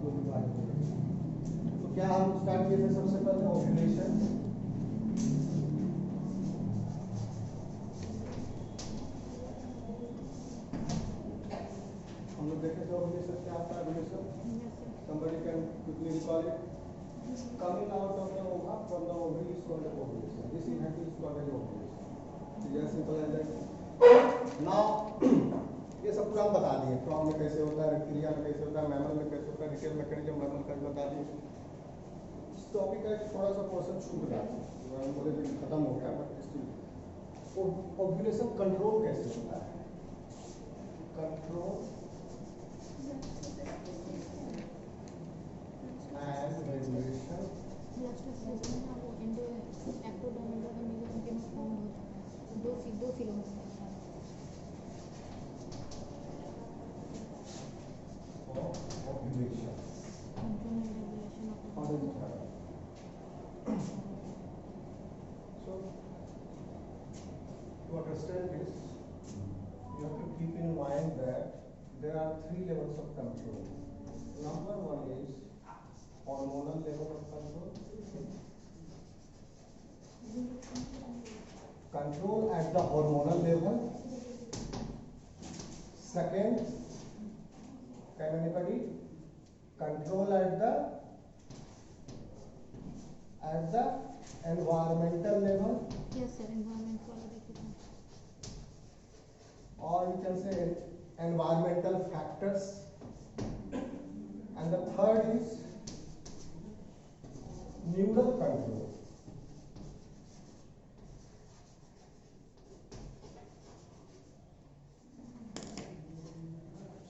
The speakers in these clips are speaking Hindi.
जो डिवाइड हो गई। तो क्या हम स्टार्ट किए थे सबसे पहले ओव्यूलेशन। हम लोग देखे थे ओव्यूलेशन क्या होता है। Ovulation somebody can quickly recall it. Coming out of the ova from the ovary is called ovulation. This event is called as ovulation. It is as simple as that. Now ये सब पूरा हम बता दिए, फ्रॉग में कैसे होता है, रेप्टिलिया में कैसे होता है, मैमल में कैसे होता है, डिटेल मैकेनिज्म मैमल का बता दिए। इस टॉपिक का थोड़ा सा पोर्शन छूट रहा है, बोले कि खत्म हो गया, बट स्टिल ओव्यूलेशन कंट्रोल कैसे होता है। Control and regulation of ovulation. How does it happen? So to understand this, you have to keep in mind that there are 3 levels of control. Number 1 is hormonal level of control. Control at the hormonal level. Second, can anybody control at the environmental level? Yes, sir. Environmental. Or you can say environmental factors. And the third is neural control.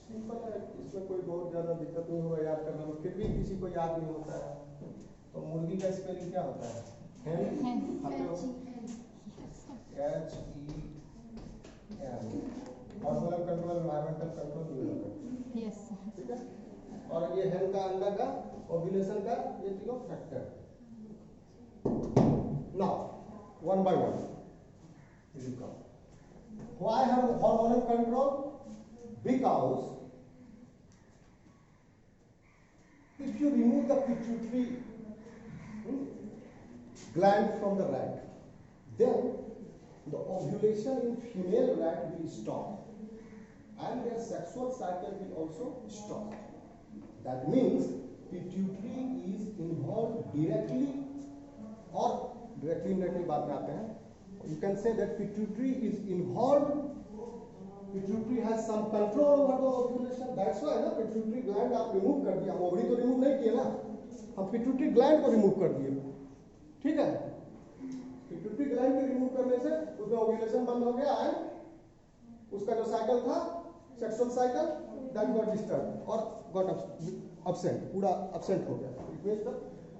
Simple है, इसमें कोई बहुत ज्यादा दिक्कत नहीं होगा याद करने में, फिर भी किसी को याद नहीं होता है। तो मुर्गी का स्पेलिंग क्या होता है? Hormonal control, environmental control, neural control. Yes. ठीक है। और ये हेन का, अंडा का, ओव्यूलेशन का, ये तीनों factor. Now one by one will come. Why have hormonal control? Because if you remove the pituitary gland from the rat, then the ovulation in female rat will stop and their sexual cycle will also stop. That means pituitary is involved directly or indirectly बात में आते हैं. You can say that pituitary is involved. Pituitary has some control over the ovulation. That's why ना pituitary gland आप remove कर दिया, ओवरी तो remove नहीं किए ना, हम pituitary gland को remove कर दिए. ठीक है, pituitary gland को remove करने से उसका ovulation बंद हो गया and उसका जो साइकिल था, sexual cycle, that got disturbed और got absent, पूरा absent हो गया. It means that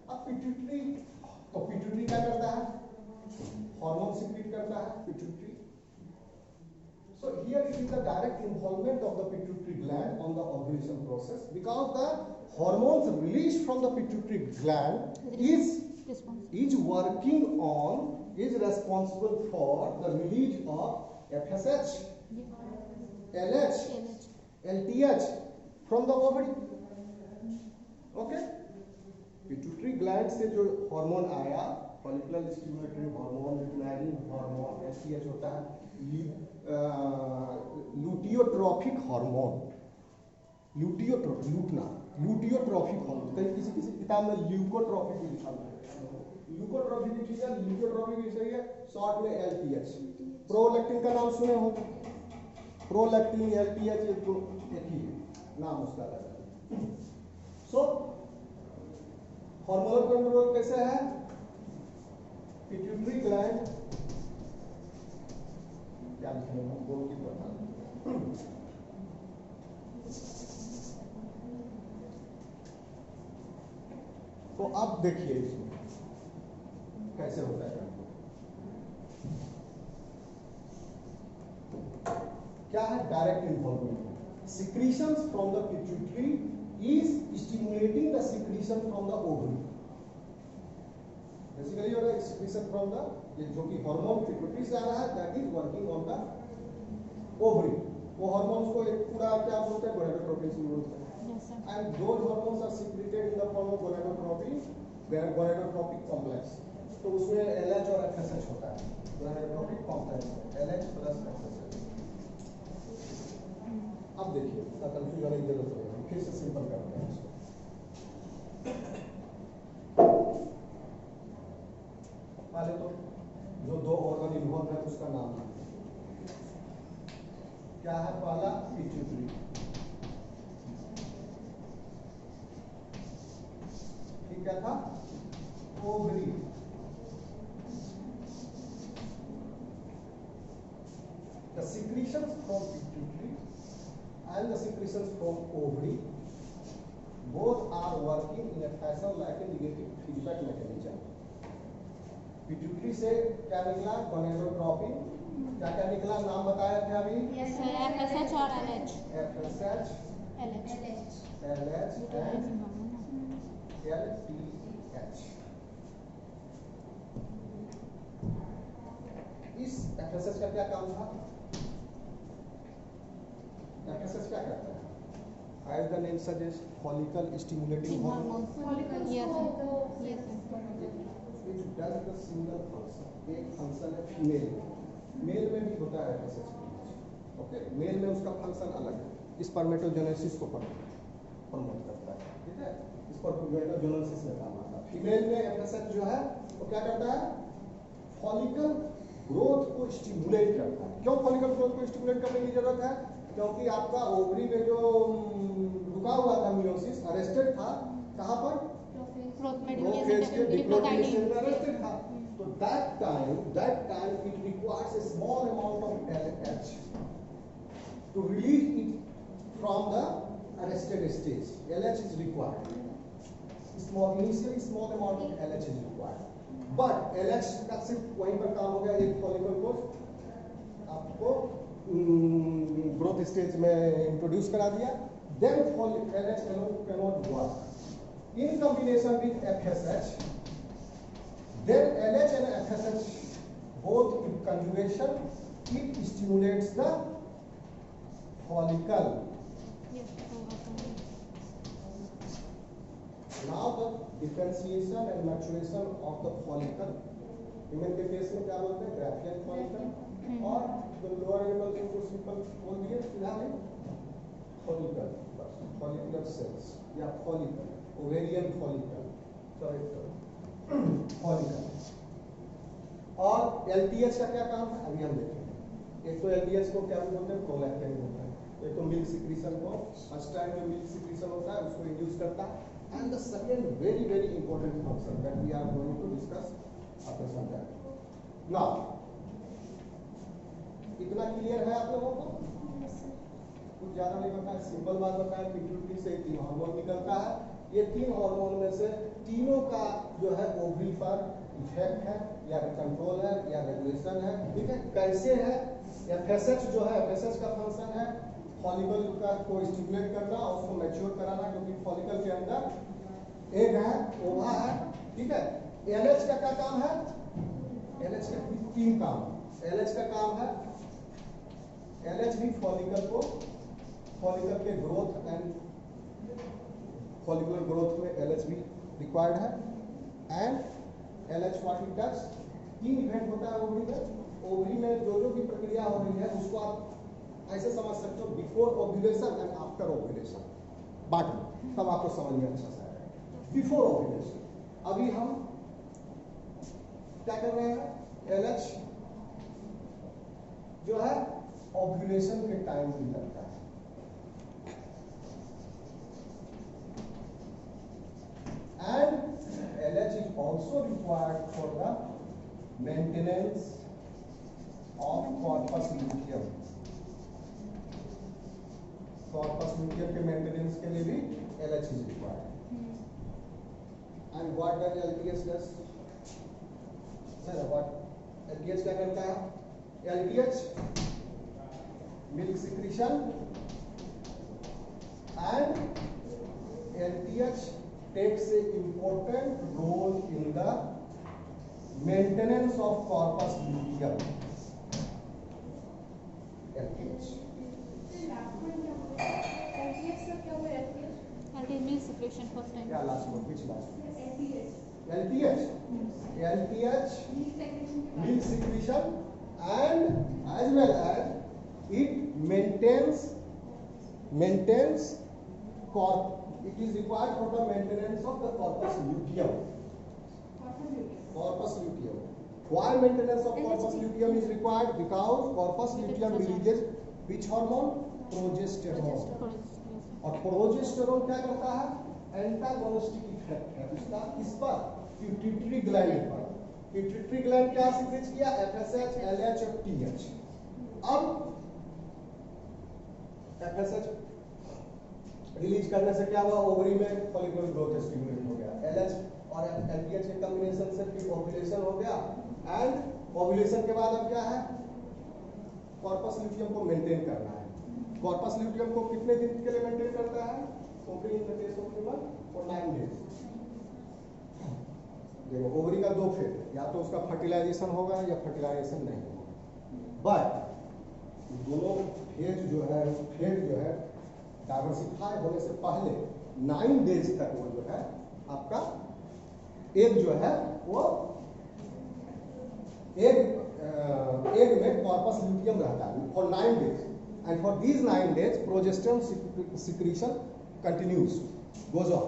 अब pituitary, तो pituitary क्या करता है? हार्मोन सिक्रीट करता है pituitary. So here it is the direct involvement of the pituitary gland on the ovulation process, because the hormones released from the pituitary gland is responsible for the release of FSH, LH, LTH from the ovary. Okay? Pituitary gland से जो हार्मोन आया, follicular stimulatory hormone, luteinizing hormone, LTH होता है, लुटियोट्रॉफिक हार्मोन, लुटियोट्रॉफिक हार्मोन, कहीं किसी किताब में ल्यूकोट्रॉफिक भी लिखा हुआ है, ल्यूकोट्रॉफिक भी ठीक है, ल्यूकोट्रॉफिक भी सही है, शॉर्ट में LTH. प्रोलैक्टिन का नाम सुने हो? प्रोलैक्टिन, LTH एक ही नाम उसका अलग है. सो हार्मोनल कंट्रोल कैसे है? पिट्यूटरी ग्लैंड क्या लिखने हम बोल के बता. तो अब देखिए इसमें कैसे होता है. क्या है direct involvement? Secretions from the pituitary is stimulating the secretion from the ovary. Basically, your secretion from the जो कि हार्मोन pituitary से आ रहा है, that is working on the ovary. वो हार्मोन्स को एक पूरा क्या बोलते हैं, गोनाडोट्रोपिन बोलते हैं. Yes, sir. And those hormones are secreted in the form of gonadotrophic complex. तो उसमें LH और FSH होता है, gonadotrophic complex LH plus FSH. अब देखिए इसका कंफ्यूजन होने की जरूरत नहीं है, फिर से सिंपल करते हैं इसको. पहले तो जो दो ऑर्गन इन्वॉल्व है उसका नाम क्या है. पहला पिट्यूटरी, ठीक क्या था. Ovary, the secretions from pituitary and the secretions from ovary both are working in a fashion like a negative feedback mechanism. Pituitary से क्या निकला, गोनेडोट्रोपिन. क्या क्या निकला, नाम बताया थे अभी. Yes, sir. FSH और LH. FSH, LH. LH and LTH. इस FSH का क्या काम था. FSH क्या करता है. As the name suggests, follicle stimulating hormone. Yes, sir. Yes, sir. It does the single function. एक फंक्शन है फीमेल में, मेल में भी होता है FSH. ओके, मेल में उसका फंक्शन अलग है. स्पर्मेटोजेनेसिस को प्रमोट करता है, ठीक है. स्पर्मेटोजेनेसिस में काम आता है. फीमेल में FSH जो है वो क्या करता है, फॉलिकल ग्रोथ को स्टिमुलेट करता है. क्यों फॉलिकल ग्रोथ को स्टिमुलेट करने की जरूरत है, क्योंकि आपका ओवरी में जो रुका हुआ था मियोसिस, अरेस्टेड था. कहाँ पर, प्रोफेज के डिप्लोइड स्टेज में अरेस्टेड था. तो that time it requires a small amount of LH to release it from the arrested stage. LH is required. Initially small amount of LH is required. But LH का सिर्फ वहीं पर काम हो गया, एक फॉलिकल को आपको ग्रोथ स्टेज में इंट्रोड्यूस करा दिया. Then LH cannot work. In combination with FSH, then LH and FSH both in conjugation, it stimulates the follicle. Yes, Now the differentiation and maturation of the follicle. Women के केस में क्या बोलते हैं, ग्राफियन फॉलिकल. और जो लोअर एनिमल्स उनको सिंपल बोल दिए फिलहाल फॉलिकल, फॉलिकुलर सेल्स या फॉलिकल, ओवेरियन फॉलिकल, फॉलिकल. और LTH का क्या काम है अभी हम देखेंगे. एक तो LTH को क्या बोलते हैं, प्रोलैक्टिन बोलते हैं. एक तो मिल्क सिक्रीशन को, फर्स्ट टाइम में मिल्क सिक्रीशन होता है उसको इंड्यूस करता है. And the second very very important function that we are going to discuss after some time. Now इतना क्लियर है आप लोगों को, कुछ ज्यादा नहीं बताया, सिंपल बात बताया. पिट्यूटरी से 3 हार्मोन निकलता है. ये 3 हार्मोन में से तीनों का जो है ओवरी पर इफेक्ट है या कंट्रोल है या रेगुलेशन है, ठीक है. कैसे है, FSH जो है, FSH का फंक्शन है फॉलिकल का को स्टिमुलेट करना और उसको मैच्योर कराना, क्योंकि फॉलिकल के अंदर एग है, ओवा है, ठीक है. LH का क्या काम है, LH का 3 काम. LH का काम है, LH भी फॉलिकल को, फॉलिकल के ग्रोथ एंड फॉलिकुलर ग्रोथ में LH भी रिक्वायर्ड है. And LH what it does, 3 event होता है ओवरी में. ओवरी में जो भी प्रक्रिया हो रही है उसको आप ऐसे समझ सकते हो, before ovulation and after ovulation. बाद में तब आपको समझ में अच्छा से आएगा. बिफोर ओव्यूलेशन अभी हम क्या कर रहे हैं, LH जो है ओव्यूलेशन के टाइम भी लगता है. And LH is also required for the maintenance of corpus luteum. Corpus luteum के maintenance के लिए भी LH is required. And what does LTH does? Sir, what LTH क्या करता है? LTH milk secretion and LTH takes an important role in the maintenance of corpus luteum. LTH. secretion first time. क्या last one, which last one? LPH. LPH milk secretion, and as well as it maintains it is required for the maintenance of the corpus luteum. Corpus luteum. Why maintenance of corpus luteum is required? Because corpus luteum releases which hormone? Progesterone. और प्रोजेस्टेरोन क्या करता है? एंटागोनिस्टिक इफेक्ट है उसका किस पर? पिट्यूटरी ग्लैंड पर. पिट्यूटरी ग्लैंड क्या सीक्रेट किया? FSH, LH और TH. अब FSH रिलीज करने से क्या हुआ? ओवरी में फॉलिकुलर ग्रोथ स्टिमुलेट हो गया. LH और LPH के कॉम्बिनेशन से फिर ओव्यूलेशन हो गया, एंड ओव्यूलेशन के बाद अब क्या है? कॉर्पस ल्यूटियम को मेंटेन करना है. कॉर्पस ल्यूटियम को कितने दिन के लिए मेंटेन करता है? Ovary in the case of human for 9 days. देखो ओवरी का दो फेज, या तो उसका फर्टिलाइजेशन होगा या फर्टिलाइजेशन नहीं होगा. बट दोनों फेज जो है डाइवर्सिफाई होने से पहले 9 डेज तक वो जो है आपका एग जो है वो एग में कॉर्पस ल्यूटियम रहता है for 9 days. And for these 9 days, progesterone secretion continues, goes on.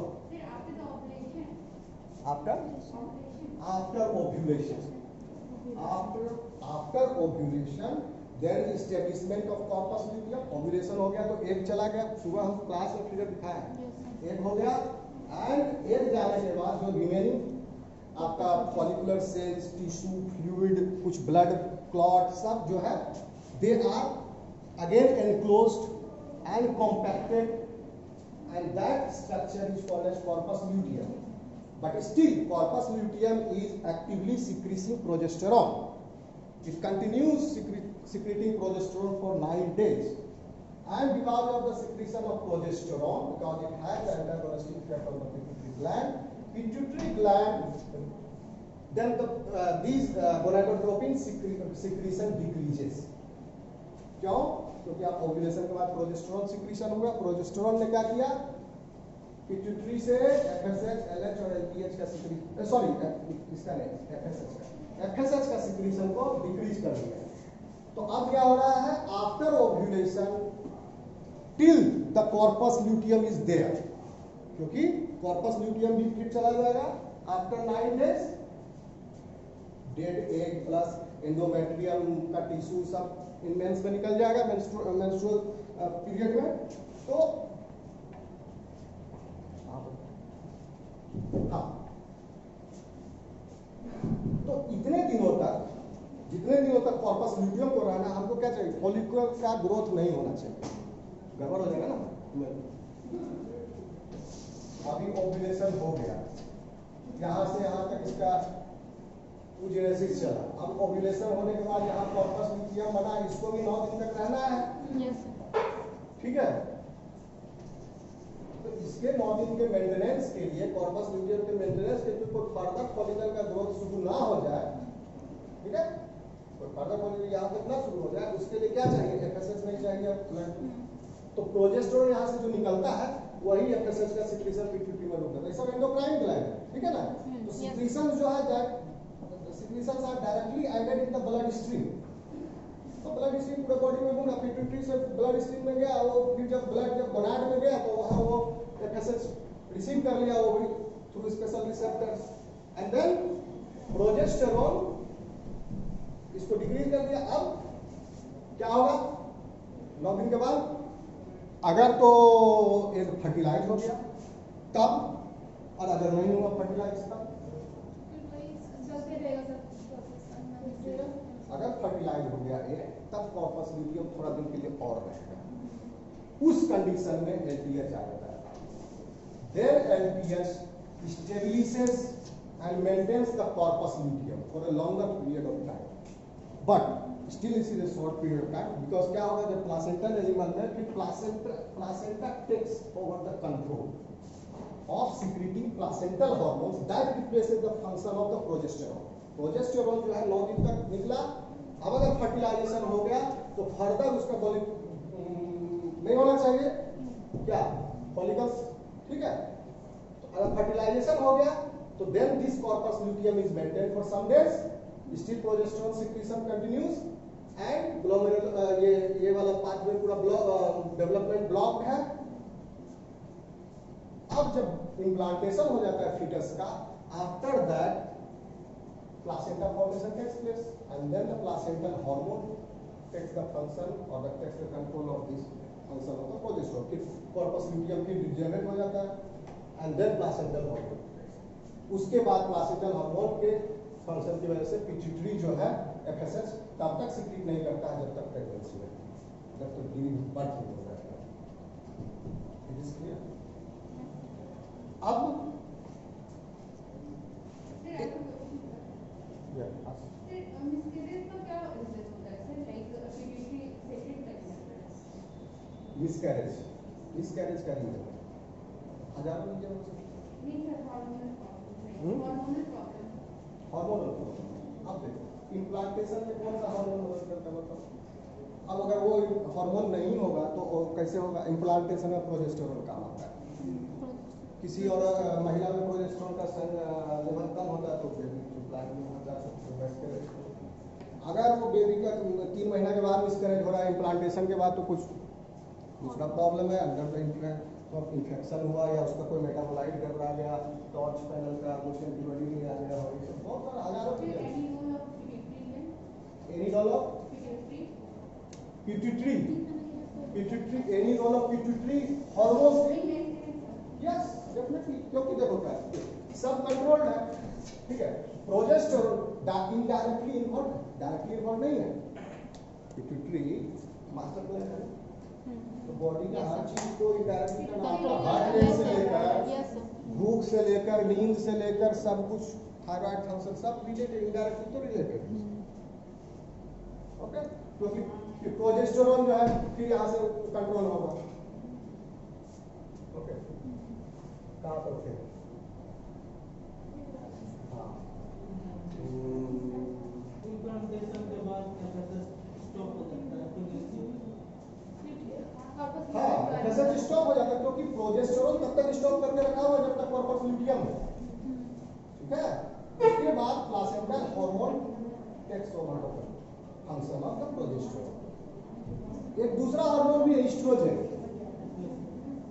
After ovulation. After ovulation, then establishment of corpus luteum. Ovulation हो गया तो एग चला गया. सुबह हम क्लास में फिगर दिखाया है. एग हो गया, एंड एग जाने के बाद जो रिमेनिंग आपका फॉलिकुलर सेल्स, टिश्यू, फ्लूइड, कुछ ब्लड क्लॉट सब जो है, they are again enclosed and compacted, and that structure is called as corpus luteum. But still corpus luteum is actively secreting progesterone. It continues secreting progesterone for 9 days, and because of the secretion of progesterone, because it has the antagonistic effect on the pituitary gland, then these gonadotropin secretion decreases. क्यों? क्योंकि आप ओव्यूलेशन के बाद प्रोजेस्टेरोन सिक्रीशन होगा. प्रोजेस्टेरोन ने क्या किया? पिट्यूटरी से FSH, LH और LPH का सिक्रीशन, सॉरी इसका नहीं, FSH का सिक्रीशन को डिक्रीज कर दिया. तो अब क्या हो रहा है? After ovulation till the corpus luteum is there, क्योंकि कॉर्पस ल्यूटियम भी फिर चला जाएगा. After 9 days dead egg plus endometrium का टिश्यू सब इन मेंस में निकल जाएगा मेंस्ट्रुअल पीरियड में. तो हाँ, तो जितने दिनों तक कॉर्पस ल्यूटियम को रहना, हमको क्या चाहिए? फॉलिकुलर का ग्रोथ नहीं होना चाहिए. गड़बड़ हो जाएगा ना. अभी ओव्यूलेशन हो गया, यहां से यहां तक इसका जेनेसिस चला. अब ओव्यूलेशन होने के बाद यहाँ कॉर्पस ल्यूटियम बना, इसको भी 9 दिन तक रहना है. ठीक है. तो इसके 9 दिन के मेंटेनेंस के लिए, कॉर्पस ल्यूटियम के मेंटेनेंस के लिए कोई फर्दर फॉलिकल का ग्रोथ शुरू ना हो जाए, ठीक है, कोई फर्दर फॉलिकल यहाँ तक ना शुरू हो जाए, उसके लिए क्या चाहिए? FSH नहीं चाहिए. तो प्रोजेस्टेरोन यहाँ से जो निकलता है वही FSH का सिक्रीशन पिट्यूटरी में रुकता है. सब एंडोक्राइन ग्लैंड है, ठीक है ना. तो सिक्रीशन जो है secretions are directly added in the blood stream. तो ब्लड स्ट्रीम पूरे बॉडी में घूमा, पिट्यूटरी से ब्लड स्ट्रीम में गया, वो फिर जब गोनाड में गया तो वहां वो FSH रिसीव कर लिया वो through special receptors, and then progesterone इसको डिक्रीज कर दिया. अब क्या होगा? 9 दिन के बाद अगर तो एक फर्टिलाइज हो गया तब, और अगर नहीं हुआ फर्टिलाइज तब. अगर फर्टिलाइज हो गया ए, तब कॉर्पस ल्यूटियम थोड़ा दिन के लिए और रहेगा. उस कंडीशन में LPH आ जाता है. There LPH establishes and maintains the corpus luteum for a longer period of time, but still it is a short period of time, because क्या होगा जब प्लासेंटल एनिमल में, फिर placenta takes over the control of secreting placental hormones that replaces the function of the progesterone. Progesterone जो है 9 दिन तक निकला. अब अगर फर्टिलाइजेशन हो गया तो फर्दर उसका नहीं होना चाहिए क्या? फॉलिकल्स, ठीक है. अगर फर्टिलाइजेशन हो गया तो then this corpus luteum is maintain for some days, still progesterone secretion continues and glomerular ये वाला पाथवे पूरा डेवलपमेंट ब्लॉक है। अब जब इम्प्लांटेशन हो जाता है फीटस का, after that placenta formation takes place and then the placental hormone takes the function और takes the control of this function of the progesterone. फिर कॉर्पस ल्यूटियम फिर डिजेनरेट हो जाता है एंड देन प्लासेंटल हार्मोन। उसके बाद प्लासेंटल हार्मोन के फंक्शन की वजह से पिट्यूटरी जो है एफएसएच तब तक सीक्रेट नहीं करता है जब तक प्रेगनेंसी में, जब तक गिविंग बर्थ नहीं हो जाता है। It is clear. अब मिसकैरेज, मिसकैरेज का रीजन हजारों रीजन हो सकते हार्मोनल प्रॉब्लम। अब देखो इम्प्लांटेशन में कौन सा हार्मोन मदद करता है बताओ। अब अगर वो हार्मोन नहीं होगा तो कैसे होगा? इम्प्लांटेशन में प्रोजेस्टेरोन काम आता है। किसी और महिला में प्रोजेस्टेरोन का लेवल कम होता है तो बेबी इम्प्लांट नहीं होता है, मिसकैरेज। अगर वो बेबी का 3 महीना के बाद मिसकैरेज हो रहा है इम्प्लांटेशन के बाद, तो कुछ दूसरा प्रॉब्लम है, अंडर द इन्फेक्शन हुआ या उसका कोई मेटाबोलाइट गड़बड़ा गया, टॉर्च पैनल का कुछ एंटीबॉडी नहीं आ गया, और ये सब बहुत सारा हजारों चीजें। Any role of pituitary, pituitary, any role of pituitary hormone, yes definitely, क्योंकि देखो क्या सब कंट्रोल्ड है, ठीक है। Progesterone indirectly involve, directly involve नहीं है। पिट्यूटरी मास्टर प्लान है, तो बॉडी का हर चीज को इनडायरेक्टली हार्ट रेट से लेकर भूख से लेकर नींद से लेकर सब कुछ, थायराइड फंक्शन सब रिलेटेड, इनडायरेक्टली तो रिलेटेड। ओके, क्योंकि प्रोजेस्टेरोन जो है फिर यहाँ से कंट्रोल होगा। ओके, कहाँ पर थे? हाँ, इम्प्लांटेशन के बाद स्टॉप हो जाता है, हाँ एफएसएच स्टॉप हो जाता है, क्योंकि प्रोजेस्टेरोन तब तक स्टॉप करके रखा हुआ जब तक कॉर्पस ल्यूटियम है, ठीक है। उसके बाद placental hormone takes over the function of the progesterone. एक दूसरा हार्मोन भी है एस्ट्रोजन।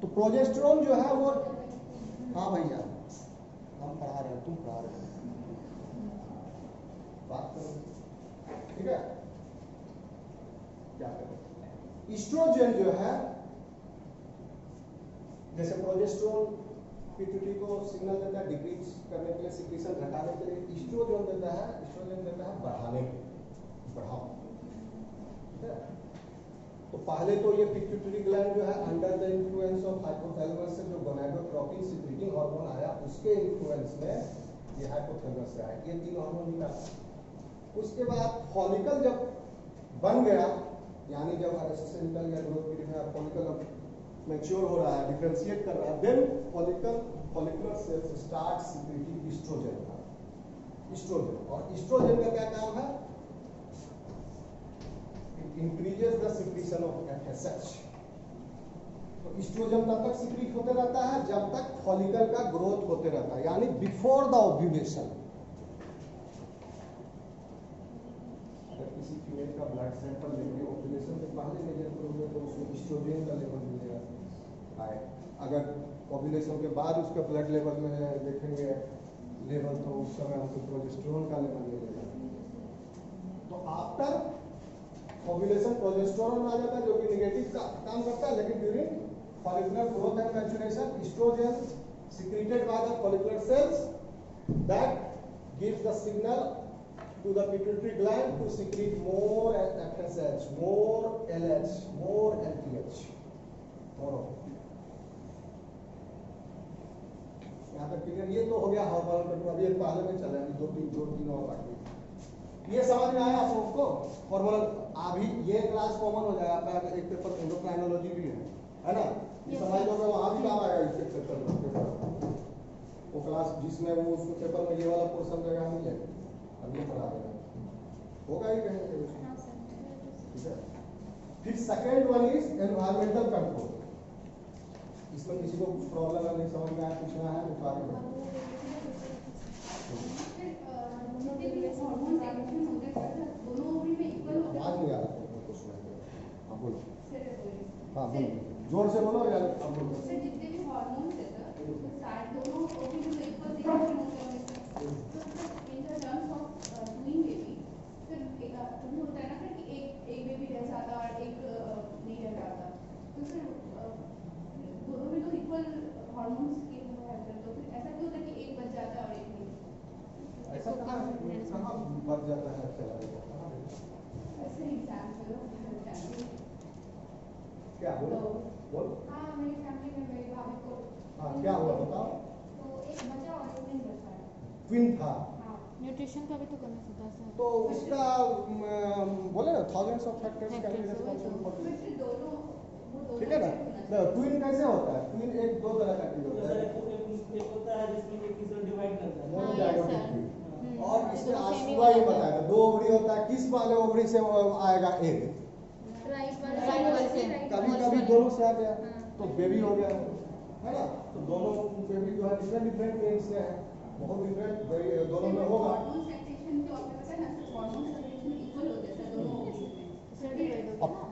तो प्रोजेस्टेरोन जो है वो, हाँ भैया हम पढ़ा रहे हैं, तुम पढ़ा रहे हो, बात करो, ठीक है। क्या करें? एस्ट्रोजन जो है, जैसे प्रोजेस्टेरोन पिट्यूटरी को सिग्नल देता है डिक्रीज करने के लिए, सिक्रीशन घटाने के लिए, एस्ट्रोजन देता है, एस्ट्रोजन देता है बढ़ाने के, बढ़ाओ, ठीक है। तो पहले तो ये पिट्यूटरी ग्लैंड जो है under the influence of hypothalamus से जो गोनाडोट्रोपिन सिक्रीटिंग हार्मोन आया, उसके इन्फ्लुएंस में ये हाइपोथैलेमस से आया, ये 3 हार्मोन निकाला। उसके बाद फॉलिकल जब बन गया, यानी जब एडोलेसेंस निकल गया, ग्रोथ पीरियड में फॉलिकल मैच्योर हो रहा है, डिफरेंशिएट कर रहा है, then follicular cells start secreting estrogen. Estrogen, और एस्ट्रोजन का क्या काम है? It increases the secretion of FSH. तो एस्ट्रोजन तब तक सिक्रीट होते रहता है जब तक फॉलिकल का ग्रोथ होते रहता है, यानी बिफोर द ओव्यूलेशन। किसी फीमेल का ब्लड सैंपल लेंगे, ओव्यूलेशन से पहले मेजर करोगे तो उसमें एस्ट्रोजन का लेवल मिलेगा हाई। अगर ओव्यूलेशन के बाद उसका ब्लड लेवल में देखेंगे लेवल, तो उस समय हमको प्रोजेस्टेरोन का लेवल मिलेगा। तो आफ्टर ओव्यूलेशन प्रोजेस्टेरोन आ जाता है, जो कि नेगेटिव का काम करता है, लेकिन during follicular growth and maturation estrogen secreted by the follicular cells that gives the signal to the pituitary gland to secrete more FSH, more LH, more LPH, more of it. यहाँ तक क्लियर? ये तो हो गया हार्मोनल कंट्रोल। अभी पहले में चल रहा है, दो तीन और बाकी। ये समझ में आया आप लोगों को? हार्मोनल अभी ये क्लास कॉमन हो जाएगा आपका, एक पेपर एंडोक्राइनोलॉजी भी है ना? ये समझ लो कि वहाँ भी काम आएगा इस पेपर में। वो क्लास जिसमें वो उसके पेपर में ये वाला पोर्शन जगह नहीं है, अभी पढ़ा देना होगा ही कहीं, ठीक है। फिर second one is environmental control. इसमें किसी को कुछ प्रॉब्लम है, नहीं समझ में आया, पूछना है तो आगे बढ़ो। आवाज नहीं आ रहा है तो सुनाई दे रहा है। हाँ बोलो। हाँ बोलो, जोर से बोलो या अब बोलो। सर जितने भी हार्मोन्स है सर, तो सारे दोनों ओव्यूल में इक्वल सिक्रेशन होते हैं सर। तो in the terms of twin baby, sir एक कभी होता है ना सर कि एक बेबी रह जाता और एक नहीं रह जाता, तो सर दोनों में तो इक्वल हार्मोन्स के वो है सर, तो फिर ऐसा क्यों होता है कि एक बच जाता है और एक नहीं? ऐसा कहाँ बढ़ जाता है, चला जाता है? ऐसे एग्जाम्पल क्या बोलो बोलो। हाँ मेरी फैमिली में मेरी भाभी को हाँ क्या हुआ बताओ। तो एक बचा और एक नहीं बचा है। ट्विन था हाँ न्यूट्रिशन का भी तो करना होता है सर। तो उसका बोले ना thousands of factors can be responsible for फिर दिस। दोनों वो दोनों ठीक है ना? ट्विन कैसे होता है? ट्विन एक दो तरह का ट्विन होता है, एक होता है जिसमें एक किसी डिवाइड करता है। मोनोजाइगोटिक ट्विन, और इसमें दोनों आज same ही सुबह ही होता है। बताएगा, दो ओवरी होता है, किस वाले ओवरी से आएगा एग? राइट वाले से। कभी कभी दोनों से आ गया तो बेबी हो गया, है ना? तो दोनों बेबी जो है डिफरेंट डिफरेंट एग से है, बहुत डिफरेंट दोनों में होगा। हार्मोन सेक्रेशन तो आपने बताया ना सर, हार्मोन सेक्रेशन इक्वल होते हैं सर दोनों ओवरीज में। सर डिवाइड हो गया ना।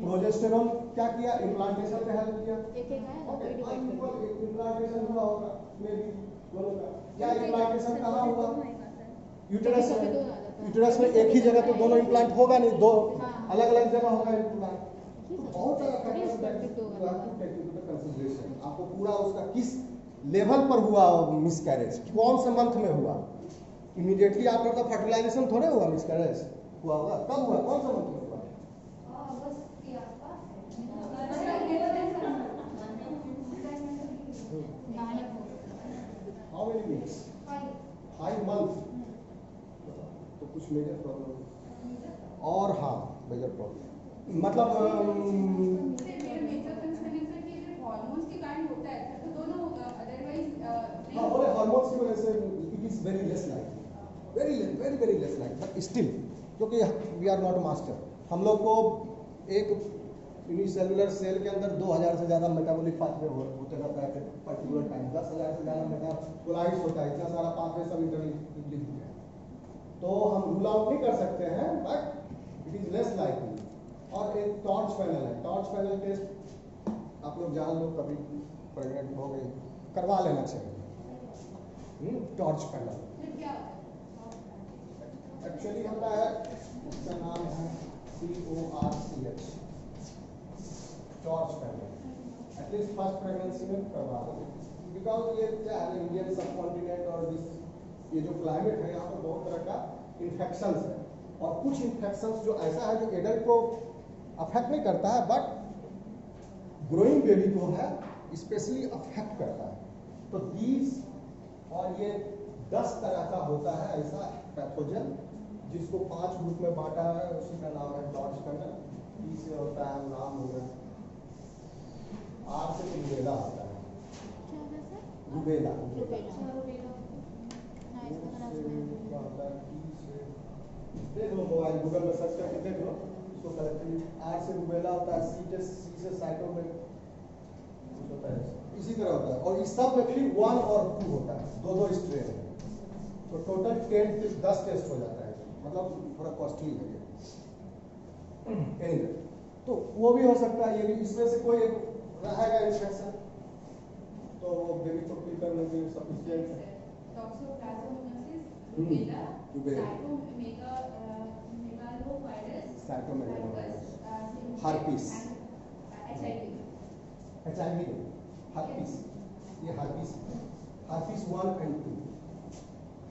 प्रोजेस्टेरोन क्या किया? इम्प्लांटेशन में हेल्प किया। एक एक आया ना ओके, कोई डिवाइड कर दिया। इम्प्लांटेशन हुआ होगा मे बी दोनों का। क्या इम्प्लांटेशन कहाँ हुआ? यूटेरस कभी में। दोनों आ जाता है। यूटेरस में एक ही जगह तो दोनों इम्प्लांट होगा नहीं, दो हाँ। अलग अलग जगह होगा इम्प्लांट। ये तो सब बहुत सारा थोड़ी फैक्टर expected है, होगा। you have to take into consideration। आपको पूरा उसका किस लेवल पर हुआ मिसकैरेज, कौन से मंथ में हुआ, इमीडिएटली आफ्टर द फर्टिलाइजेशन थोड़े हुआ मिसकैरेज, हुआ होगा कब हुआ, कौन सा मंथ में हुआ? अगस्त के आसपास है। नहीं हाउ मेनी वीक्स? 5 मंथ। तो कुछ मेजर प्रॉब्लम और हाँ मेजर प्रॉब्लम मतलब मेरा मेजर कंसर्न है सर कि अगर हार्मोन्स के कारण होता है तो दोनों होगा, अदरवाइज हाँ बोले हार्मोन्स की वजह से it is very less like, very less like, but still क्योंकि वी आर नॉट मास्टर, हम लोग को एक यूनिसेलुलर सेल के अंदर 2000 से ज़्यादा मेटाबॉलिक पाथवे होते रहता है पर्टिकुलर टाइम, 10,000 से ज़्यादा मेटाबोलाइट्स होता है, इतना सारा पाथवे सब इंटरलिंक है, तो हम रूल आउट नहीं कर सकते हैं, but it is less likely. और एक टॉर्च पैनल है, टॉर्च पैनल टेस्ट आप लोग जान लो, कभी प्रेग्नेंट हो गई करवा लेना चाहिए। टॉर्च पैनल फिर क्या होता है? एक्चुअली होता है, इसका नाम है CORCH, torch panel. At least first pregnancy में करवा दो, बिकॉज ये क्या है, इंडियन सब कॉन्टिनेंट और ये जो क्लाइमेट है यहाँ पर बहुत तरह का इन्फेक्शंस है, और कुछ इन्फेक्शंस जो ऐसा है जो एडल्ट को अफेक्ट नहीं करता है बट ग्रोइंग बेबी को है स्पेशली अफेक्ट करता है। तो 20 और ये 10 तरह का होता है ऐसा पैथोजन, जिसको 5 ग्रुप में बांटा है, उसी का नाम है टॉर्च पैनल। T से होता है, नाम हो गया, R से रुबेला होता है, क्या होता है सर? रुबेला। रुबेला। हाँ इसका तो नाम सुना है। क्या होता है? T से देख लो, मोबाइल गूगल में सर्च करके देख लो, इसको कलेक्टिव। R से रुबेला होता है, C से साइटोमेन होता है, इसी तरह होता है, और इस सब में फिर 1 और 2 होता है, दो स्ट्रेन है, तो टोटल 10 टेस्ट हो जाता है, मतलब थोड़ा कॉस्टली है ये। एनीवे, तो वो भी हो सकता है, ये भी, इसमें से कोई एक रहेगा इन्फेक्शन, तो वो बेबी को फिल करने के लिए सफिशिएंट है। Toxoplasmosis, rubella. Rubella, cytomegalovirus, हार्पिस, HIV, हार्पिस, ये हार्पिस 1 और 2,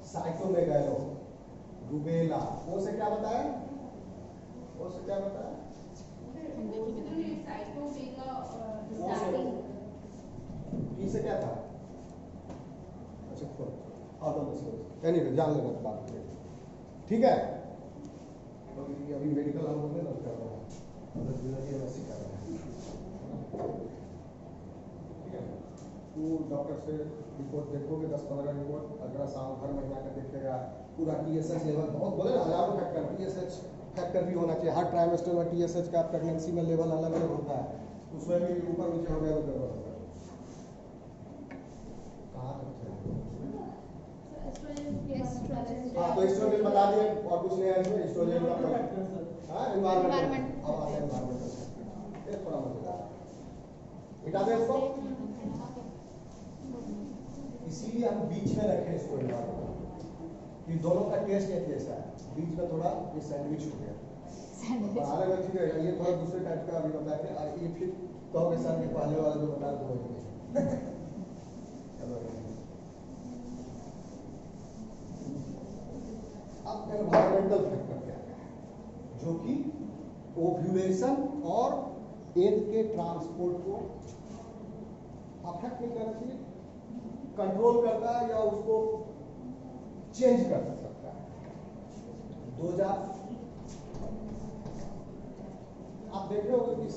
साइटोमेगालो, रुबेला, वो से क्या बताया? वो से क्या बताया? ई से क्या था? अच्छा खोल, एनीवे जान लेना तो बात करें, ठीक है? अभी मेडिकल हम लोग नहीं कर रहे हैं, MSc कर रहे हैं, ठीक है? तो डॉक्टर से रिपोर्ट देखोगे, 10-15 रिपोर्ट, अल्ट्रासाउंड हर महीना का देखेगा, पूरा TSH लेवल, बहुत बोले ना हजारों फैक्टर, TSH फैक्टर भी होना चाहिए, हर ट्राइमेस्टर में TSH का प्रेगनेंसी में लेवल अलग अलग होता है, उसमें भी ऊपर नीचे हो गया तो गड़बड़ होता है। कहाँ तक थे? एस्ट्रोजन हाँ, तो एस्ट्रोजन बता दिए और कुछ नहीं है इसमें। एस्ट्रोजन का फैक्टर सर। हाँ, एनवायरमेंट। Environment। अब आता है एनवायरमेंटल फैक्टर। ये थोड़ा मजेदार है। मिटा दें इसको। इसीलिए हम बीच में रखे इसको एनवायरमेंट। इन दोनों का टेस्ट एक जैसा है, बीच में थोड़ा ये सैंडविच हो गया। बनाने में ठीक है, ये थोड़ा दूसरे टाइप का अभी बताएंगे। ये फिर कहोगे सर ये पहले वाला जो बता रहे थे वही नहीं। अब एनवायरमेंटल फैक्टर क्या है, जो कि ओव्यूलेशन और एग के ट्रांसपोर्ट को अफेक्ट नहीं करती, कंट्रोल करता है या उसको चेंज कर सकता है। 2000 आप देख रहे होंगे कि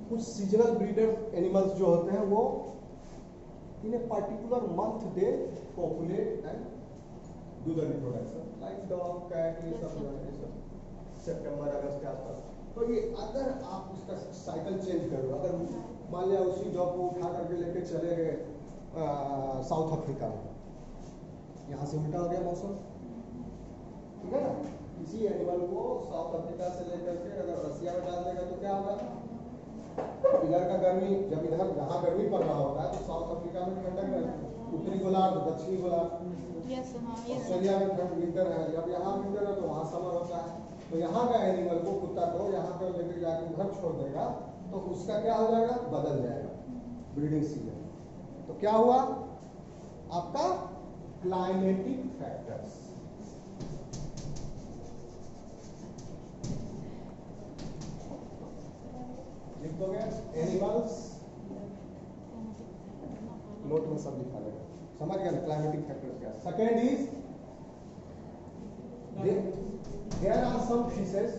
कुछ सीजनल ब्रीडर एनिमल्स जो होते हैं वो in a particular month they populate and do the reproduction, like dog, cat, ये सब सितंबर अगस्त के आसपास। तो ये अगर आप उसका साइकिल चेंज करो, अगर मान लिया उसी डॉग को उठा करके लेके चले गए साउथ अफ्रीका में, यहाँ से उल्टा हो गया मौसम, ठीक है ना। इसी एनिमल को साउथ अफ्रीका से लेकर के अगर रसिया में डाल देगा तो क्या होगा, इधर का गर्मी, जब इधर यहाँ गर्मी पड़ रहा होता है तो साउथ अफ्रीका में ठंडक रहती है, उत्तरी गोलार्ध, दक्षिणी गोलार्ध, ऑस्ट्रेलिया में ठंड विंटर है, जब यहाँ विंटर है तो वहाँ समर होता है। तो यहाँ का एनिमल को, कुत्ता को यहाँ पर लेकर जाकर उधर छोड़ देगा तो उसका क्या हो जाएगा, बदल जाएगा ब्रीडिंग सीजन। तो क्या हुआ आपका क्लाइमेटिक फैक्टर्स। लिख दोगे एनिमल्स, नोट में सब लिखा रहेगा, समझ गया ना क्लाइमेटिक फैक्टर्स क्या। Second is there are some fishes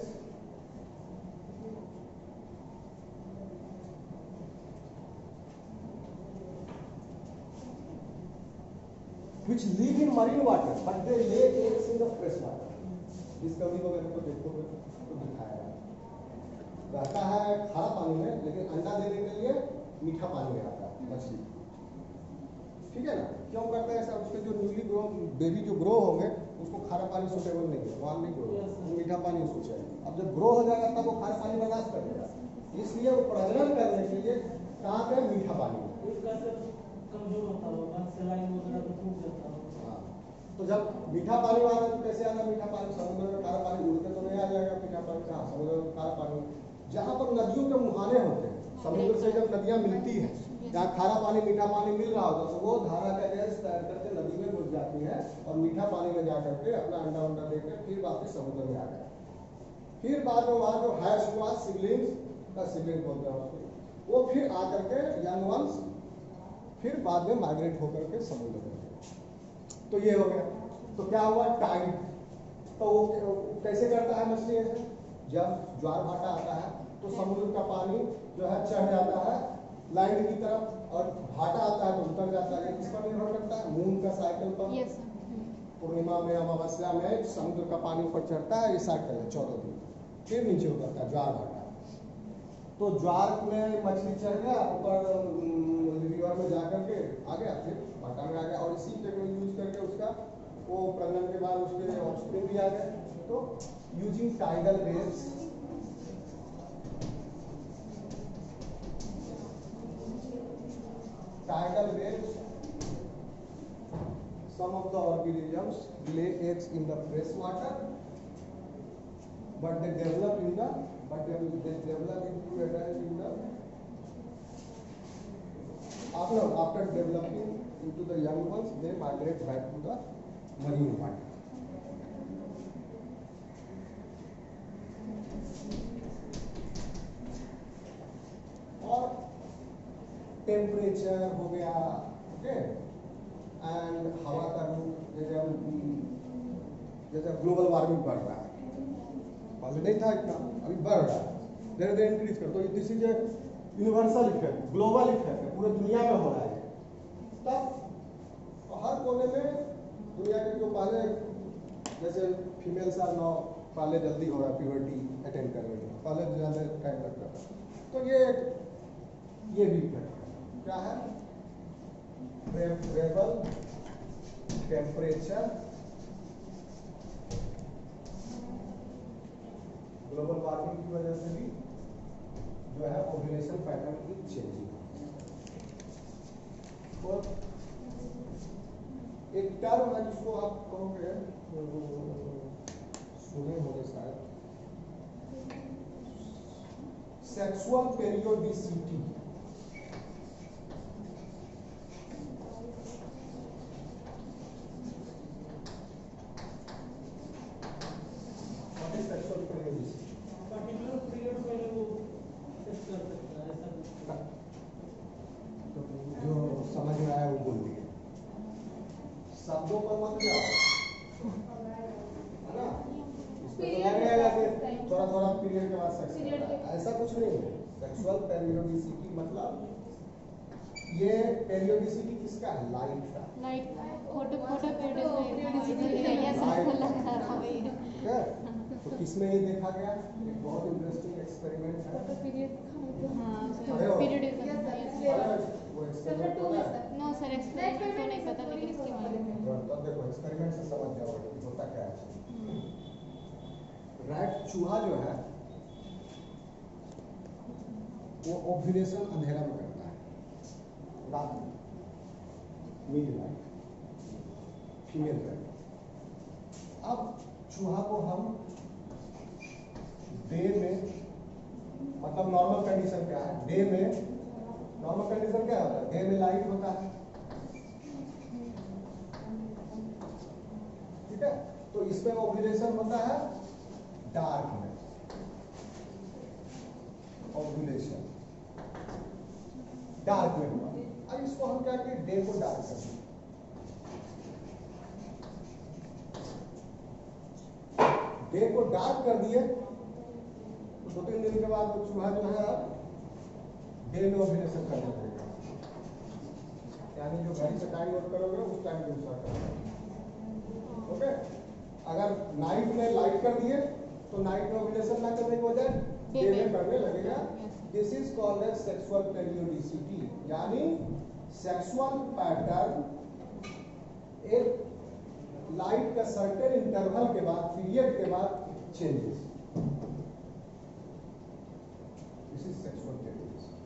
which live in marine water but they lay eggs in the fresh water. Discovery वगैरह को देखोगे तो दिखाया रहता है खारा पानी में, लेकिन अंडा देने के लिए मीठा पानी में आता है मछली, ठीक है ना। क्यों करता है ऐसा, उसके जो न्यूली ग्रो बेबी जो ग्रो होंगे उसको खारा पानी सूटेबल नहीं है, वहाँ नहीं ग्रो, मीठा पानी उसको चाहिए। अब जब ग्रो हो जाएगा तब वो खारा पानी बर्दाश्त कर लेगा, इसलिए वो प्रजनन करने के लिए कहाँ पे मीठा पानी में। कमजोर होता होगा, सलाइन वगैरह तो टूट जाता होगा। तो जब मीठा पानी आ रहा है तो कैसे आना मीठा पानी, समुद्र में खारा पानी उड़ते तो नहीं आ जाएगा मीठा पानी, कहाँ समुद्र में खारा पानी। जहाँ पर नदियों के मुहाने होते हैं, समुद्र से जब नदियाँ मिलती हैं, जहाँ खारा पानी मीठा पानी मिल रहा होता है तो वो धारा का गैस तैर करके नदी में घुस जाती है और मीठा पानी में जा करके अपना अंडा उंडा देकर फिर वापस समुद्र में आ गया। फिर बाद में वहाँ जो हैश हुआ सिबलिंग्स का, सिबलिंग बोलते हैं उसको, वो फिर आकर के यंग वंस फिर बाद में माइग्रेट होकर के समुद्र में। तो ये हो गया। तो क्या हुआ, टाइड। तो वो कैसे करता है मछली ऐसे, जब ज्वार भाटा आता है तो समुद्र का पानी जो है चढ़ जाता है लैंड की तरफ और भाटा आता है तो उतर जाता है। किस पर निर्भर करता है, मून का साइकिल पर। पूर्णिमा में अमावस्या में समुद्र का पानी ऊपर चढ़ता है, ये साइकिल है 14 दिन, फिर नीचे उतरता है ज्वार भाटा। तो ज्वार में मछली चढ़ गया ऊपर रिवर में जाकर के आ गया, फिर भाटा में आ गया और इसी टेक्नोलॉजी यूज करके उसका वो प्रजनन के बाद उसके ऑफस्प्रिंग भी आ गए। तो using tidal waves, some of the organisms lay eggs in the fresh water, but they develop into adult in the after developing into the young ones, they migrate back to the marine water. और टेम्परेचर हो गया, ओके, एंड हवा का रूप, जैसे ग्लोबल वार्मिंग बढ़ रहा है, पहले नहीं था इतना, अभी बढ़ रहा है, धीरे धीरे इंक्रीज कर। तो this is a universal effect, global effect है, पूरे दुनिया में हो रहा है। तब हर कोने में दुनिया के जो पहले जैसे फीमेल्स आर नाउ पहले जल्दी हो रहा है प्यूबर्टी अटेंड करने में, पहले ज़्यादा टाइम लगता था। तो ये भी इफेक्ट क्या है, प्रेफरेबल टेम्परेचर, ग्लोबल वार्मिंग की वजह से भी जो है ओव्यूलेशन पैटर्न की चेंजिंग। और एक टर्म है जिसको आप कहोगे, सुने होंगे शायद, sexual periodicity. Sexual periodicity particular period पहले वो सेट कर सकता है ऐसा। तो जो समझ में आया वो बोल दिए, शब्दों पर मत जाओ, है ना? इसमें तो लग रहेगा कि थोड़ा थोड़ा पीरियड के बाद सेक्स करना है। ऐसा कुछ नहीं है। सेक्सुअल पेरियोडिसिटी मतलब ये पेरियोडिसिटी किसका है? लाइट का। लाइट फोटो पीरियड ठीक है? तो किसमें ये देखा गया? एक बहुत इंटरेस्टिंग एक्सपेरिमेंट है। अरे वो एक्सपेरिमेंट होता है। नो सर, एक्सपेरिमेंट तो नहीं पता, लेकिन इसके बारे में तब देखो एक्सपेरिमेंट से समझ जाओगे कि होता क्या है। रैट चूहा जो है वो ओव्यूलेशन अंधेरा में करता है, रात में, मिडनाइट, फीमेल रैट। अब चूहा को हम डे में, मतलब नॉर्मल कंडीशन क्या है? डे में नॉर्मल कंडीशन क्या होता है? डे में लाइट होता है, ठीक है? तो इसमें ओव्यूलेशन होता है डार्क में, ओव्यूलेशन डार्क में हुआ। अब इसको हम क्या करें? डे को डार्क कर दें। डे को डार्क कर दिए तो 2-3 दिन के बाद वो चूहा जो है डे में ओव्यूलेशन करने लगेगा, यानी जो घड़ी से टाइम नोट करोगे उस टाइम पे दूसरा करोगे। ओके? अगर नाइट में लाइट कर दिए तो नाइट में ओव्यूलेशन ना करने की बजाय डे में करने लगेगा। This is called as sexual periodicity, यानी सेक्सुअल पैटर्न एक लाइट का सर्टेन इंटरवल के बाद, पीरियड के बाद changes. This is sexual periodicity.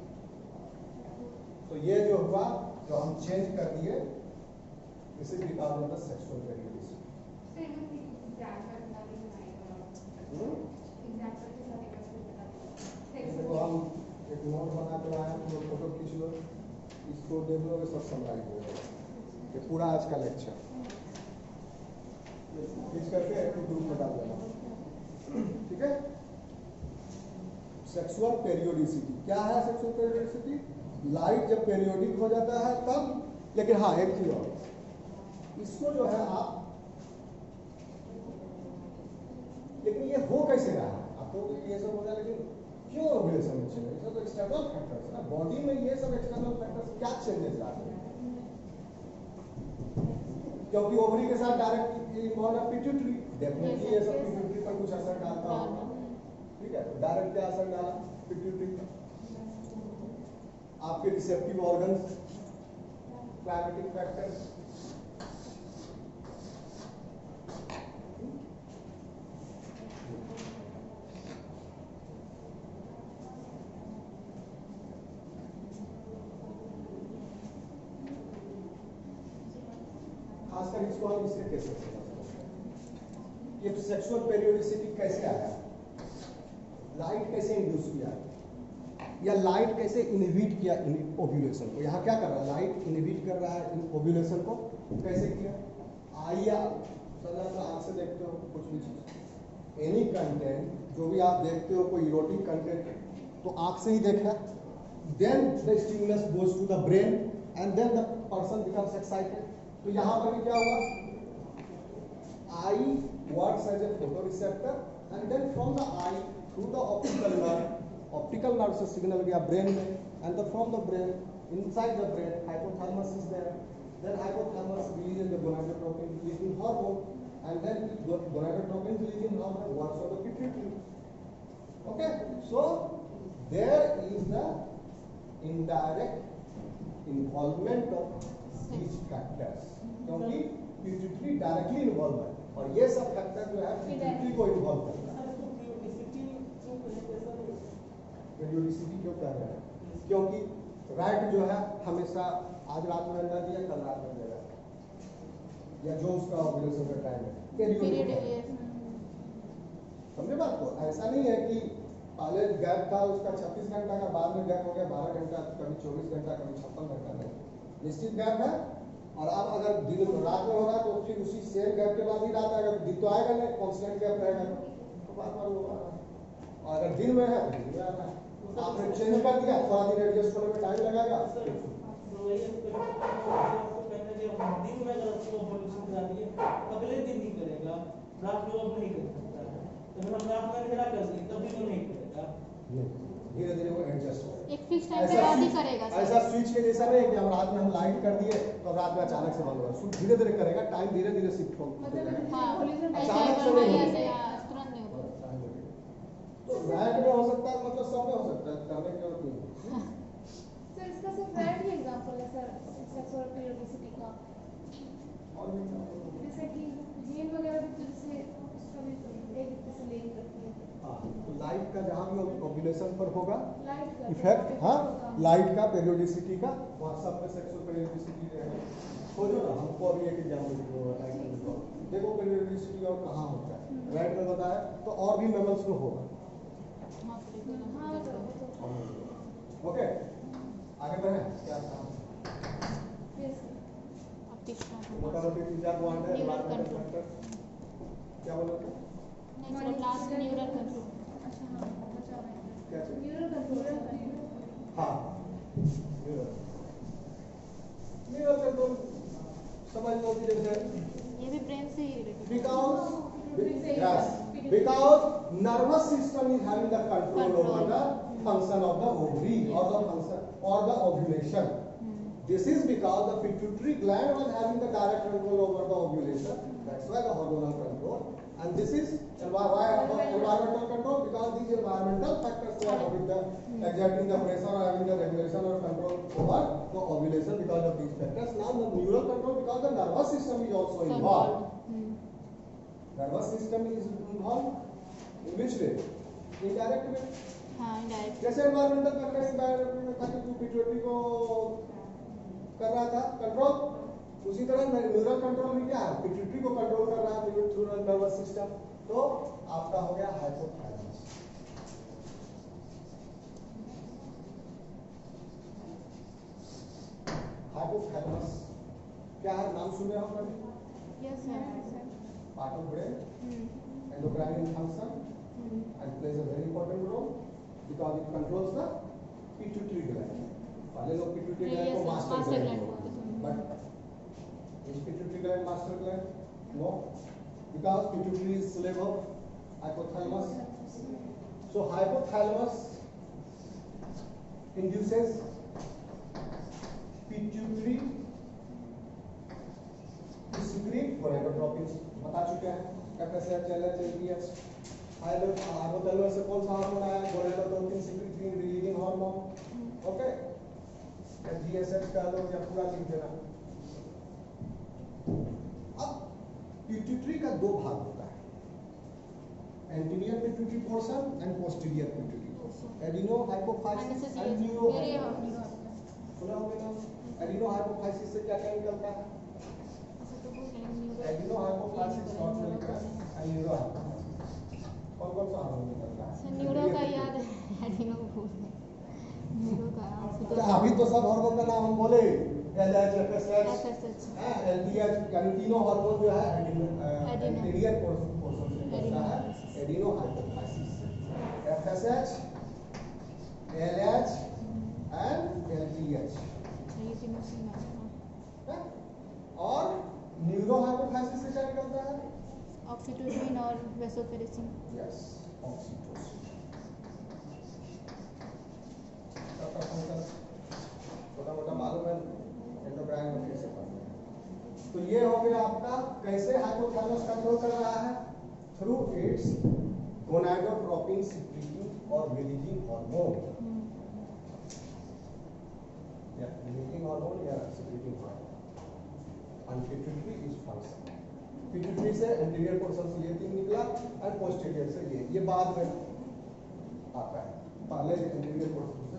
तो ये जो हुआ, जो हम चेंज कर दिए, this is because of the sexual periodicity. देखो हम एक नोट बना के लाए हैं, तो फोटो खींच लो, इसको देख लो, सब समराइज हो जाएगा। ये पूरा आज का लेक्चर खींच करके ग्रुप में डाल देना, ठीक है? सेक्सुअल पेरियोडिसिटी क्या है? सेक्सुअल पेरियोडिसिटी लाइट जब पेरियोडिक हो जाता है तब। लेकिन हाँ, एक चीज और, इसको जो है आप, लेकिन ये हो कैसे रहा है? आपको ये सब हो जाए, लेकिन क्यों ओव्यूलेशन में चेंज? ये तो एक्सटर्नल फैक्टर्स है ना, बॉडी में ये सब एक्सटर्नल फैक्टर्स क्या चेंजेस लाते हैं? क्योंकि ओवरी के साथ डायरेक्ट इन्वॉल्व है पिट्यूटरी, डेफिनेटली ये सब पिट्यूटरी पर कुछ असर डालता होगा, ठीक है? तो डायरेक्ट क्या असर डाला? पिट्यूटरी पर। आपके रिसेप्टिव ऑर्गन्स, क्लाइमेटिक फैक्टर्स, खासकर इसको हम इसके कैसे ये सेक्सुअल पेरियोडिसिटी कैसे आया, लाइट कैसे इंड्यूस किया, या लाइट कैसे इनहिबिट किया ओव्यूलेशन को? यहाँ क्या कर रहा है? लाइट इनहिबिट कर रहा है ओव्यूलेशन को। कैसे किया? आइए साधारण आंख से देखते हो कुछ भी चीज, एनी कंटेंट जो भी आप देखते हो, कोई इरोटिक कंटेंट तो आंख से ही देखा, then the stimulus goes to the brain and then the person becomes excited. तो यहाँ पर भी क्या हुआ? Eye works as a photo receptor and then from the eye through the optical nerve से सिग्नल गया ब्रेन में, and the from the brain inside the brain hypothalamus is there, then hypothalamus releases the gonadotropin releasing hormone, and then gonadotropin releasing hormone works on the pituitary. Okay, so there is the indirect involvement of these factors, क्योंकि पिट्यूटरी डायरेक्टली इन्वॉल्व है और ये सब फैक्टर जो है पिट्यूटरी को इन्वॉल्व करता है। पेरियोडिसिटी क्यों कह रहे हैं? क्योंकि रैट जो है हमेशा आज रात में अंडा दिया, कल रात में देगा, या जो उसका ओव्यूलेशन का टाइम है पीरियड पेरियोडिक है। समझे बात को? ऐसा नहीं है कि पहले गैप था उसका 36 घंटा का, बाद में गैप हो गया 12 घंटा, कभी 24 घंटा, कभी 56 घंटा। नहीं, निश्चित गैप है। और अब अगर दिन रात में हो रहा है तो फिर उसी सेम गैप के बाद ही रात आएगा, दिन तो आएगा नहीं, कॉन्स्टेंट गैप रहेगा तो बार बार होगा। और अगर दिन में है तो दिन में आ रहा है, आपने चेंज कर दिया, थोड़ा दिन एडजस्ट होने में टाइम लगेगा। दिन में अगर उसको ओव्यूलेशन करा दिए अगले दिन ही करेगा, रात में अब नहीं कर सकता है। तो हम रात में अंधेरा कर दें तभी वो नहीं करेगा। धीरे धीरे वो एडजस्ट होगा। एक फिक्स टाइम पे बाद ही करेगा सर। ऐसा स्विच के जैसा नहीं कि हम रात में हम लाइट कर दिए तो रात में अचानक से बंद होगा। स्विच धीरे धीरे करेगा, टाइम धीरे धीरे शिफ्ट होगा। हाँ, ऐसे अचानक से बढ़िया नहीं से होगा। तुरंत नहीं होगा। तो रैट में हो सकता है, मतलब सब में हो सकता है, करने की जरूरत नहीं है। सर इसका सिर्फ रैट ही एग्जांपल है सर सेक्सुअल पीरियोडिसिटी का, और भी जैसे कि जीन वगैरह भी तो जैसे उसका भी एक दूसरे से लिंक करती है। हाँ, तो लाइट का जहाँ भी ओव्यूलेशन पर होगा लाइट का इफेक्ट, हाँ लाइट का पेरियोडिसिटी का, वहाँ सब में सेक्सुअल पेरियोडिसिटी रहेगा। खोजो ना, हमको अभी एक एग्जाम्पल देखो पेरियोडिसिटी और कहाँ होता है। रैट में बताया तो और भी मैमल्स में होगा। हाँ सर। ओके, आगे बढ़े। क्या काम? अब तीसरा मोटा मोटी 3-4 पॉइंट है। Neural control. क्या बोला था? नहीं सर, लास्ट न्यूरल कंट्रोल। अच्छा हाँ बचा है क्या चीज़? Neural control. हाँ, न्यूरल कंट्रोल समझ लो कि जैसे ये भी ब्रेन से ही related. because nervous system is having the control over the function of the ovary or the function or the ovulation. This is because the pituitary gland was having the direct control over the ovulation. That's why the hormonal control. And this is why environmental control, because these environmental factors are having the exerting the pressure or having the regulation or control over the ovulation because of these factors. Now the neural control, because the nervous system is also involved. Nervous system is involved in which way? Indirect way. हाँ, indirect। जैसे environmental factor environment में था कि तू पिट्यूटरी को कर रहा था कंट्रोल, उसी तरह न्यूरल कंट्रोल भी क्या है? पिट्यूटरी को कंट्रोल कर रहा है थ्रू नर्वस सिस्टम। तो आपका हो गया हाइपोथैलेमस। हाइपोथैलेमस क्या है? नाम सुने हो कभी? Yes sir. Part of brain, endocrine function, and plays a very important role because it controls the pituitary gland. पहले लोग pituitary gland को master gland बोलते थे, but is pituitary gland master gland? No, because pituitary is slave of hypothalamus. So hypothalamus induces pituitary to secrete gonadotropins. बता चुके हैं FSH, LH, LPH। हाइपोथैलेमस से कौन सा हार्मोन आया? Gonadotropin secreting releasing hormone. Okay, GSH का लो या पूरा लिख देना। अब पिट्यूटरी का दो भाग होता है, anterior pituitary portion and posterior pituitary portion. Adeno hypophysis and neuro. सुना होगा ना? एडिनो हाइपोफाइसिस से क्या क्या निकलता है? एडिनो हाइपोफाइसिस शॉर्ट में लिखा है, एंड न्यूरो हाइपोफाइसिस। कौन कौन सा हार्मोन निकलता है? सर न्यूरो का याद है, एडिनो को भूल गए। न्यूरो का अभी तो सब हार्मोन का नाम हम बोले, LH, FSH, FSH, LDH, यानी तीनों हार्मोन जो है एंटीरियर पोर्शन से निकलता है एडिनो हाइपोफाइसिस से। FSH, LH and LDH। ये तीनों से ना। और न्यूरो हाइपोफाइसिस से क्या निकलता है? ऑक्सीटोसिन और वेसोपेरिसिन। Yes, oxytocin. छोटा मोटा मालूम है, एंडोक्राइन में कैसे पढ़ते हैं। तो ये हो गया आपका कैसे हाइपोथैलेमस कंट्रोल कर रहा है? थ्रू इट्स गोनाडोट्रोपिन सिक्रीटिंग और रिलीजिंग हार्मोन, या रिलीजिंग हार्मोन या secreting hormone. and pituitary is function. Pituitary से एंटीरियर पोर्शन से ये 3 निकला एंड पोस्टीरियर से ये बाद में आता है, पहले एंटीरियर पोर्शन से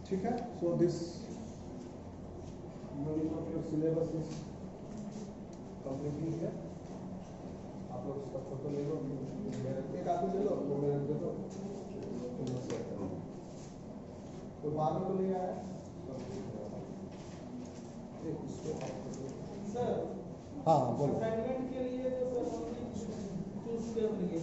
ठीक है. So this unit of your syllabus is completely here. आप लोग इसका फोटो ले लो, एक आदमी ले लो, वो मेरे दे दो, तो बाद में तो नहीं आया एक इसको सर. हाँ बोलो. असाइनमेंट के लिए तो सर चूज कर लिए